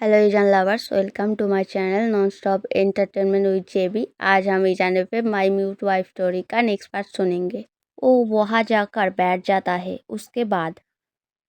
Hello ईजान lovers, welcome to my channel non stop entertainment with JB. आज हम ईजान पे माय म्यूट वाइफ स्टोरी का नेक्स्ट पार्ट सुनेंगे। वो वहाँ जाकर बैठ जाता है। उसके बाद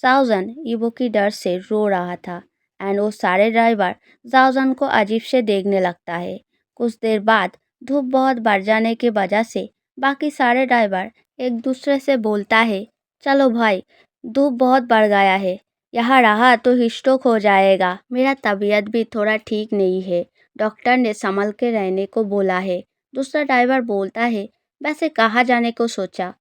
जाओजन ईवो की डर से रो रहा था एंड वो सारे ड्राइवर जाओजन को अजीब से देखने लगता है। कुछ देर बाद धूप बहुत बढ़ जाने की वजह से बाकी सारे ड्राइवर एक दूसरे से बोलता है, चलो भाई, धूप बहुत बढ़ गया है, यहाँ रहा तो हिस्ट्रोक हो जाएगा। मेरा तबीयत भी थोड़ा ठीक नहीं है, डॉक्टर ने संभल के रहने को बोला है। दूसरा ड्राइवर बोलता है, वैसे कहाँ जाने को सोचा?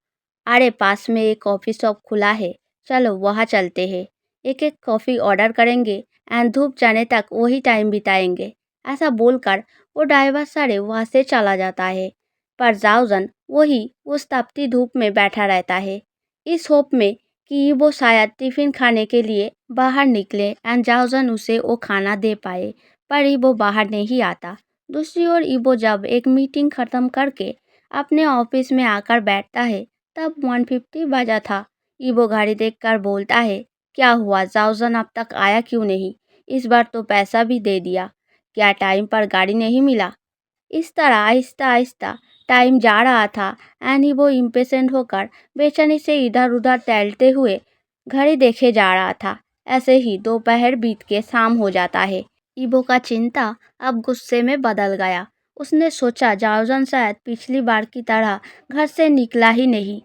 अरे पास में एक कॉफ़ी शॉप खुला है, चलो वहाँ चलते हैं। एक एक कॉफ़ी ऑर्डर करेंगे एंड धूप जाने तक वही टाइम बिताएंगे। ऐसा बोलकर वो ड्राइवर सारे वहाँ से चला जाता है। पर जाओजन वही उस तपती धूप में बैठा रहता है, इस होप में कि वो शायद टिफ़िन खाने के लिए बाहर निकले एंड जाओजन उसे वो खाना दे पाए, पर ईबो बाहर नहीं आता। दूसरी ओर ईबो जब एक मीटिंग ख़त्म करके अपने ऑफिस में आकर बैठता है तब 1:50 बजा था। ईबो घड़ी देखकर बोलता है, क्या हुआ जाओजन अब तक आया क्यों नहीं? इस बार तो पैसा भी दे दिया, क्या टाइम पर गाड़ी नहीं मिला? इस तरह आहिस्ता आहिस्ता टाइम जा रहा था एंड वो इम्पेशेंट होकर बेचैनी से इधर उधर टहलते हुए घड़ी देखे जा रहा था। ऐसे ही दोपहर बीत के शाम हो जाता है। ईबो का चिंता अब गुस्से में बदल गया। उसने सोचा जाओजन शायद पिछली बार की तरह घर से निकला ही नहीं,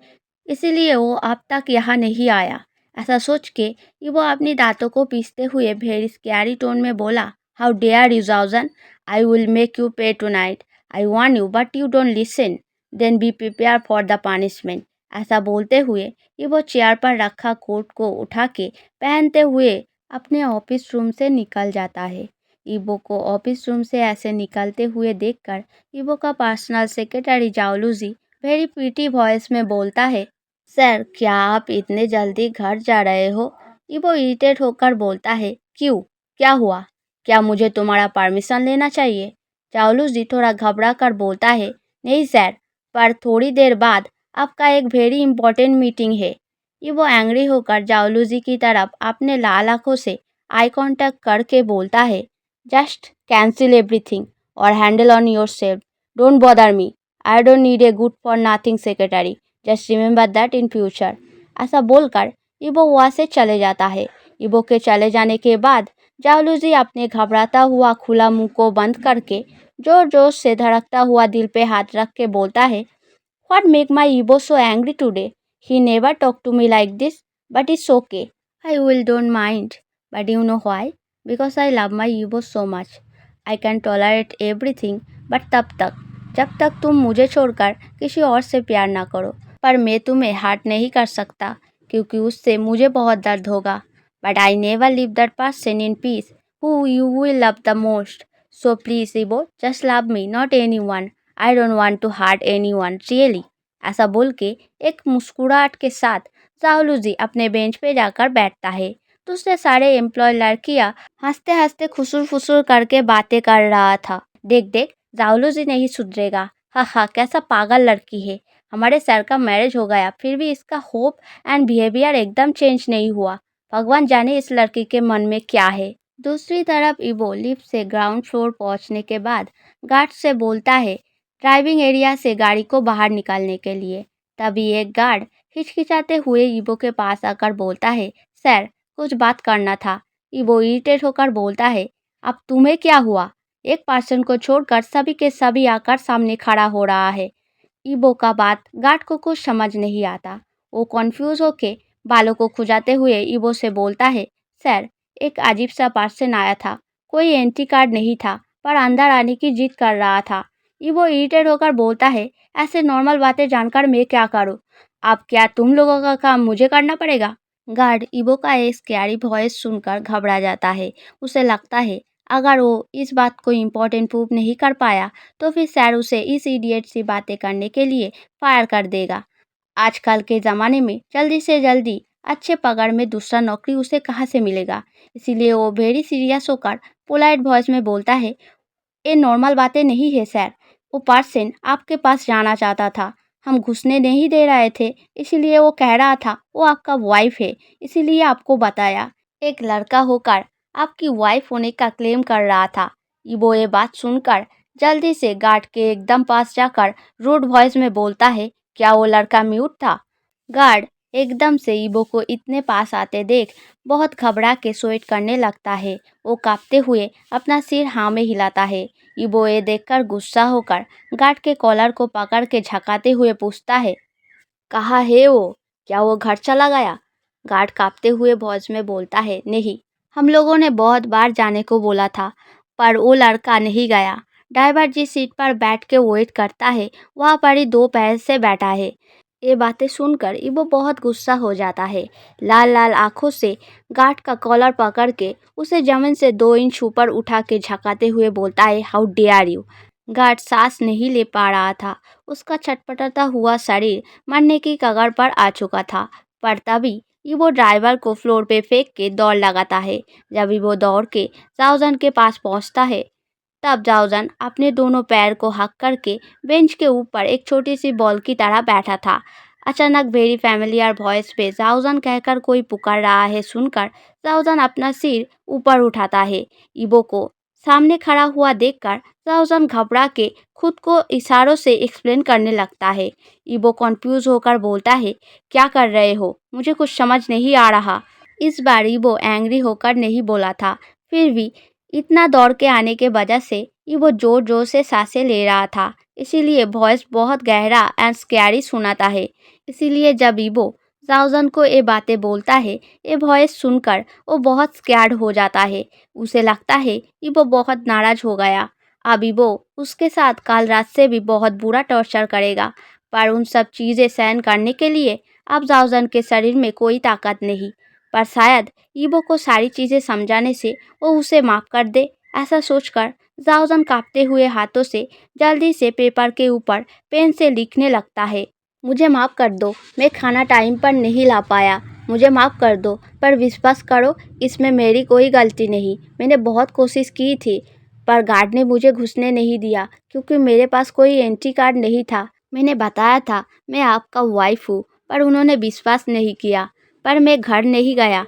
इसीलिए वो अब तक यहाँ नहीं आया। ऐसा सोच के ईबो अपनी दांतों को पीसते हुए वेरी स्कैरी टोन में बोला, हाउ डेयर यू जाओजन, I will make you pay tonight. I warn you, but you don't listen. Then be prepared for the punishment. ऐसा बोलते हुए ये वो चेयर पर रखा कोट को उठा के पहनते हुए अपने ऑफिस रूम से निकल जाता है। ईबो को ऑफिस रूम से ऐसे निकलते हुए देखकर ईबो का पर्सनल सेक्रेटरी जाओलूजी वेरी प्रीटी वॉइस में बोलता है, सर क्या आप इतने जल्दी घर जा रहे हो? ईबो इरिटेट होकर बोलता है, क्यों, क्या हुआ? क्या मुझे तुम्हारा परमिशन लेना चाहिए? चाओलूजी थोड़ा घबरा कर बोलता है, नहीं सर, पर थोड़ी देर बाद आपका एक वेरी इंपॉर्टेंट मीटिंग है। ये वो एंग्री होकर जाओलूजी की तरफ अपने लाल आंखों से आई कांटेक्ट करके बोलता है, जस्ट कैंसिल एवरीथिंग और handle on your self, don't bother me, I don't need a good for nothing secretary, just remember that in future. ऐसा बोलकर इबो वहाँ से चले जाता है। इबो के चले जाने के बाद जाओलूजी अपने घबराता हुआ खुला मुंह को बंद करके जोर जोर से धड़कता हुआ दिल पे हाथ रख के बोलता है, व्हाट मेक माई ईबो so angry today? He never talk to me like this, but it's okay, I will don't mind, but you know why? Because I love my ईबो so much. I can tolerate everything, but तब तक जब तक तुम मुझे छोड़कर किसी और से प्यार ना करो। पर मैं तुम्हें हर्ट नहीं कर सकता क्योंकि उससे मुझे बहुत दर्द होगा। But I never leave that person in peace who you will love the most. So please, Ibo, just love me, not anyone. I don't want to hurt anyone, really. ऐसा बोल के एक मुस्कुराहट के साथ जाओलूजी अपने बेंच पे जाकर बैठता है। दूसरे सारे एम्प्लॉय लड़कियां हंसते हंसते खुसुर फुसुर करके बातें कर रहा था। देख देख, जाओलूजी नहीं सुधरेगा, हा हा, कैसा पागल लड़की है। हमारे सर का मैरिज हो गया फिर भी इसका होप एंड बिहेवियर एकदम चेंज नहीं हुआ। भगवान जाने इस लड़की के मन में क्या है। दूसरी तरफ इबो लिफ्ट से ग्राउंड फ्लोर पहुंचने के बाद गार्ड से बोलता है ड्राइविंग एरिया से गाड़ी को बाहर निकालने के लिए। तभी एक गार्ड हिचकिचाते हुए इबो के पास आकर बोलता है, सर कुछ बात करना था। इबो इरिटेट होकर बोलता है, अब तुम्हें क्या हुआ? एक पर्सन को छोड़कर सभी के सभी आकर सामने खड़ा हो रहा है। इबो का बात गार्ड को कुछ समझ नहीं आता। वो कॉन्फ्यूज होके बालों को खुजाते हुए इबो से बोलता है, सर एक अजीब सा पर्सन आया था, कोई एंट्री कार्ड नहीं था पर अंदर आने की जिद कर रहा था। इबो इरिटेट होकर बोलता है, ऐसे नॉर्मल बातें जानकर मैं क्या करूं? अब क्या तुम लोगों का काम मुझे करना पड़ेगा? गार्ड इबो का ये स्कैरी वॉइस सुनकर घबरा जाता है। उसे लगता है अगर वो इस बात को इम्पोर्टेंट प्रूव नहीं कर पाया तो फिर सर उसे इस इडियट सी बातें करने के लिए फायर कर देगा। आजकल के ज़माने में जल्दी से जल्दी अच्छे पगार में दूसरा नौकरी उसे कहाँ से मिलेगा? इसीलिए वो वेरी सीरियस होकर पोलाइट वॉइस में बोलता है, ये नॉर्मल बातें नहीं है सर, वो पर्सन आपके पास जाना चाहता था, हम घुसने नहीं दे रहे थे, इसीलिए वो कह रहा था वो आपका वाइफ है, इसीलिए आपको बताया। एक लड़का होकर आपकी वाइफ होने का क्लेम कर रहा था। ईबो ये बात सुनकर जल्दी से गार्ड के एकदम पास जाकर रूड वॉइस में बोलता है, क्या वो लड़का म्यूट था? गार्ड एकदम से ईबो को इतने पास आते देख बहुत घबरा के स्वेट करने लगता है। वो कांपते हुए अपना सिर हाँ में हिलाता है। ईबो ये देखकर गुस्सा होकर गार्ड के कॉलर को पकड़ के झकाते हुए पूछता है, कहाँ है वो? क्या वो घर चला गया? गार्ड कांपते हुए वॉइस में बोलता है, नहीं, हम लोगों ने बहुत बार जाने को बोला था, पर वो लड़का नहीं गया। ड्राइवर जिस सीट पर बैठ के वेट करता है वहाँ पर ही 2 पैर से बैठा है। ये बातें सुनकर इबो बहुत गुस्सा हो जाता है। लाल लाल आंखों से गार्ड का कॉलर पकड़ के उसे जमीन से 2 इंच ऊपर उठा के झकाते हुए बोलता है, हाउ डेयर यू? गार्ड सांस नहीं ले पा रहा था। उसका छटपटाता हुआ शरीर मरने की कगार पर आ चुका था। पर तभी इबो ड्राइवर को फ्लोर पे फेंक के दौड़ लगाता है। जब इबो दौड़ के जाओजन के पास पहुंचता है तब जाओजन अपने दोनों पैर को हक करके बेंच के ऊपर एक छोटी सी बॉल की तरह बैठा था। अचानक वेरी फैमिलियर वॉइस पे जाओजन कहकर कोई पुकार रहा है सुनकर जाओजन अपना सिर ऊपर उठाता है। इबो को सामने खड़ा हुआ देखकर जाओजन घबरा के खुद को इशारों से एक्सप्लेन करने लगता है। इबो कंफ्यूज होकर बोलता है, क्या कर रहे हो? मुझे कुछ समझ नहीं आ रहा। इस बार इबो एंग्री होकर नहीं बोला था, फिर भी इतना दौड़ के आने के वजह से इबो जोर जोर से सांसें ले रहा था, इसीलिए वॉइस बहुत गहरा एंड स्कैरी सुनाता है। इसीलिए जब इबो जाओजन को ये बातें बोलता है, ये वॉइस सुनकर वो बहुत स्कैर्ड हो जाता है। उसे लगता है इबो बहुत नाराज हो गया। अब इबो उसके साथ कल रात से भी बहुत बुरा टॉर्चर करेगा, पर उन सब चीज़ें सहन करने के लिए अब जाओजन के शरीर में कोई ताकत नहीं। पर शायद इबो को सारी चीज़ें समझाने से वो उसे माफ़ कर दे। ऐसा सोचकर जाओजन कांपते हुए हाथों से जल्दी से पेपर के ऊपर पेन से लिखने लगता है, मुझे माफ़ कर दो, मैं खाना टाइम पर नहीं ला पाया। मुझे माफ़ कर दो, पर विश्वास करो इसमें मेरी कोई गलती नहीं। मैंने बहुत कोशिश की थी, पर गार्ड ने मुझे घुसने नहीं दिया क्योंकि मेरे पास कोई एंट्री कार्ड नहीं था। मैंने बताया था मैं आपका वाइफ हूँ, पर उन्होंने विश्वास नहीं किया। पर मैं घर नहीं गया,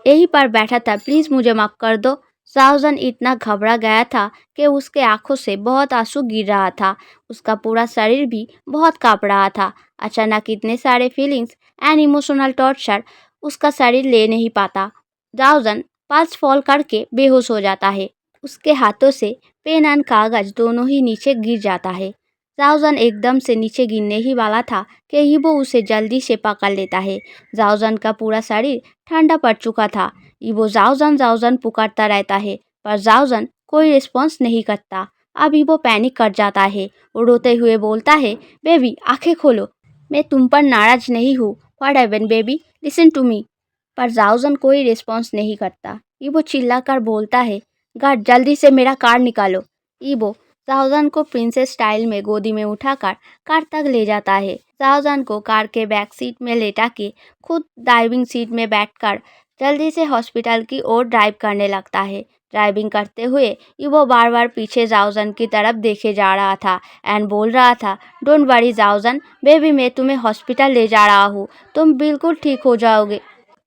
यहीं पर बैठा था, प्लीज़ मुझे माफ़ कर दो। जाओजन इतना घबरा गया था कि उसके आंखों से बहुत आंसू गिर रहा था। उसका पूरा शरीर भी बहुत काँप रहा था। अचानक इतने सारे फीलिंग्स एंड इमोशनल टॉर्चर उसका शरीर ले नहीं पाता। जाओजन पल्स फॉल करके बेहोश हो जाता है। उसके हाथों से पेन एंड कागज दोनों ही नीचे गिर जाता है। जाओजन एकदम से नीचे गिरने ही वाला था कि इबो उसे जल्दी से पकड़ लेता है। जाओजन का पूरा शरीर ठंडा पड़ चुका था। इबो जाओजन जाओजन पुकारता रहता है, पर जाओजन कोई रिस्पॉन्स नहीं करता। अब इबो पैनिक कर जाता है। वो रोते हुए बोलता है, बेबी आंखें खोलो, मैं तुम पर नाराज नहीं हूँ। What happened baby, listen to me. पर जाओजन कोई रिस्पॉन्स नहीं करता। इबो चिल्लाकर बोलता है, गार्ड जल्दी से मेरा कार निकालो। इबो जाओजन को प्रिंसेस स्टाइल में गोदी में उठाकर कार तक ले जाता है। जाओजन को कार के बैक सीट में लेटा के खुद ड्राइविंग सीट में बैठकर जल्दी से हॉस्पिटल की ओर ड्राइव करने लगता है। ड्राइविंग करते हुए इबो बार बार पीछे जाओजन की तरफ देखे जा रहा था एंड बोल रहा था, डोंट वरी जाओजन, बेबी मैं तुम्हें हॉस्पिटल ले जा रहा हूँ, तुम बिल्कुल ठीक हो जाओगे।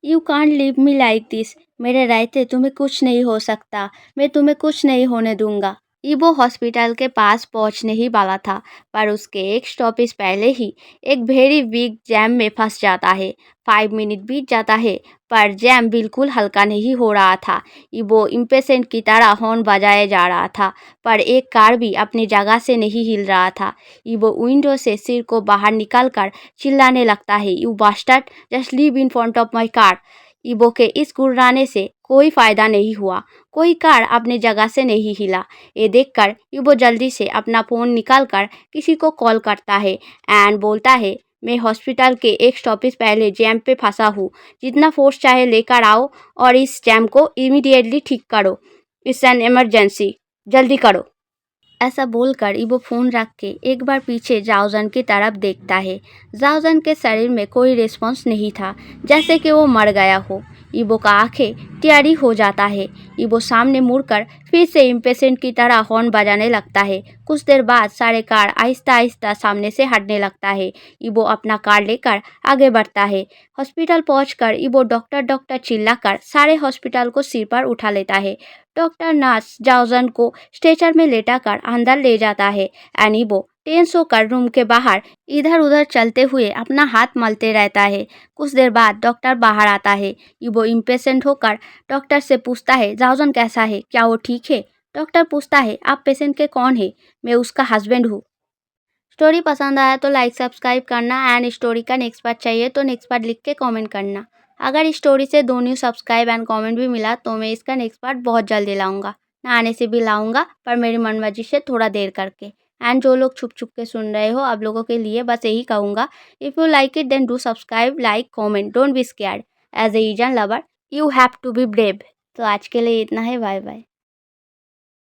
You can't leave me like this, मेरे रहते तुम्हें कुछ नहीं हो सकता, मैं तुम्हें कुछ नहीं होने दूंगा। इबो हॉस्पिटल के पास पहुंचने ही वाला था, पर उसके एक स्टॉपेज पहले ही एक वेरी बिग जैम में फंस जाता है। 5 मिनट बीत जाता है, पर जैम बिल्कुल हल्का नहीं हो रहा था। इबो इम्पेशेंट की तरह हॉर्न बजाया जा रहा था, पर एक कार भी अपनी जगह से नहीं हिल रहा था। इबो विंडो से सिर को बाहर निकालकर चिल्लाने लगता है, you bastard, just leave in front of my car. इबो के इस गुर्राने से कोई फायदा नहीं हुआ। कोई कार अपनी जगह से नहीं हिला। ये देखकर इबो जल्दी से अपना फ़ोन निकालकर किसी को कॉल करता है एंड बोलता है, मैं हॉस्पिटल के एक स्टॉपेज पहले जैम पे फंसा हूँ, जितना फोर्स चाहे लेकर आओ और इस जैम को इमीडिएटली ठीक करो। इट्स एन इमरजेंसी, जल्दी करो। ऐसा बोलकर इबो फ़ोन रख के एक बार पीछे जाओजन की तरफ देखता है। जाओजन के शरीर में कोई रिस्पॉन्स नहीं था, जैसे कि वो मर गया हो। ईबो का आंखें टेढ़ी हो जाता है। ईबो सामने मुड़कर फिर से इम्पेशेंट की तरह हॉर्न बजाने लगता है। कुछ देर बाद सारे कार आहिस्ता आहिस्ता सामने से हटने लगता है। ईबो अपना कार लेकर आगे बढ़ता है। हॉस्पिटल पहुंचकर ईबो डॉक्टर डॉक्टर चिल्लाकर सारे हॉस्पिटल को सिर पर उठा लेता है। डॉक्टर नर्स जाओजन को स्ट्रेचर में लेटाकर अंदर ले जाता है। एंड ईबो टेंस होकर रूम के बाहर इधर उधर चलते हुए अपना हाथ मलते रहता है। कुछ देर बाद डॉक्टर बाहर आता है। ईबो इम्पेशेंट होकर डॉक्टर से पूछता है, जाओजन कैसा है, क्या वो ठीक है? डॉक्टर पूछता है, आप पेशेंट के कौन है? मैं उसका हस्बैंड हूँ। स्टोरी पसंद आया तो लाइक सब्सक्राइब करना एंड स्टोरी का नेक्स्ट पार्ट चाहिए तो नेक्स्ट पार्ट लिख के कमेंट करना। अगर स्टोरी से 2 न्यू सब्सक्राइब एंड कमेंट भी मिला तो मैं इसका नेक्स्ट पार्ट बहुत जल्दी लाऊंगा। ना आने से भी लाऊंगा पर मेरी मनमर्जी से थोड़ा देर करके। एंड जो लोग छुप छुप के सुन रहे हो आप लोगों के लिए बस यही कहूँगा, if you like it then do subscribe, like, comment, don't be scared. As a Asian lover you have to be brave. तो आज के लिए इतना है, बाय बाय।